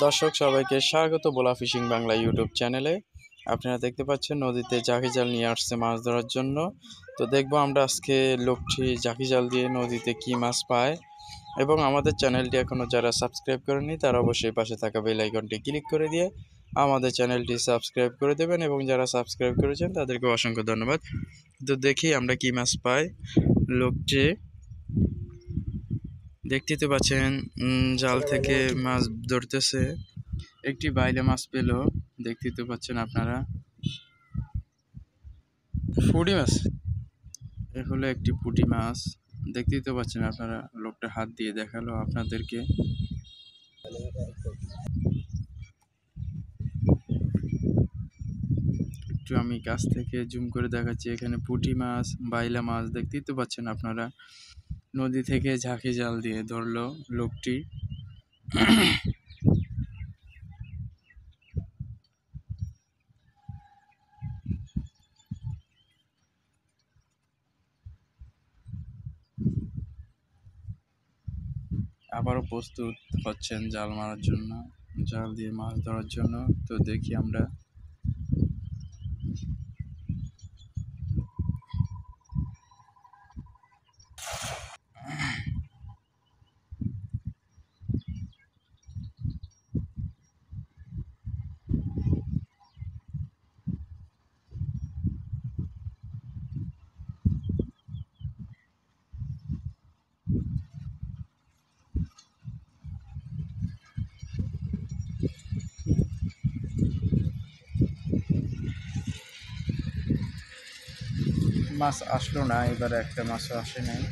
দর্শক সবাইকে স্বাগত ভোলা ফিশিং বাংলা ইউটিউব চ্যানেলে। আপনারা দেখতে পাচ্ছেন নদীতে জাকি জাল নিয়ে আসছে মাছ ধরার জন্য। তো দেখবো আমরা আজকে লোকটি জাকি জাল দিয়ে নদীতে কি মাছ পায়। এবং আমাদের চ্যানেলটি এখনও যারা সাবস্ক্রাইব করেনি তারা অবশ্যই পাশে থাকা বেল আইকনটি ক্লিক করে দিয়ে আমাদের চ্যানেলটি সাবস্ক্রাইব করে দেবেন, এবং যারা সাবস্ক্রাইব করেছেন তাদেরকে অসংখ্য ধন্যবাদ। তো দেখি আমরা কি মাছ পাই। লোকটি দেখতেই তো পাচ্ছেন জাল থেকে মাছ ধরতেছে। একটি বাইলে মাছ পেল, দেখতেই তো পাচ্ছেন আপনারা, পুঁটি মাছ। এ হলো একটি পুঁটি মাছ, দেখতেই তো পাচ্ছেন আপনারা। লোকটা হাত দিয়ে দেখালো আপনাদেরকে। একটু আমি কাছ থেকে জুম করে দেখাচ্ছি। এখানে পুঁটি মাছ, বাইলা মাছ দেখতেই তো পাচ্ছেন আপনারা। নদী থেকে ঝাঁকি জাল দিয়ে ধরলো লোকটি। আবারও প্রস্তুত হচ্ছেন জাল মারার জন্য, জাল দিয়ে মাছ ধরার জন্য। তো দেখি আমরা। মাছ আসলো না, এবারে একটা মাছও আসে নাই।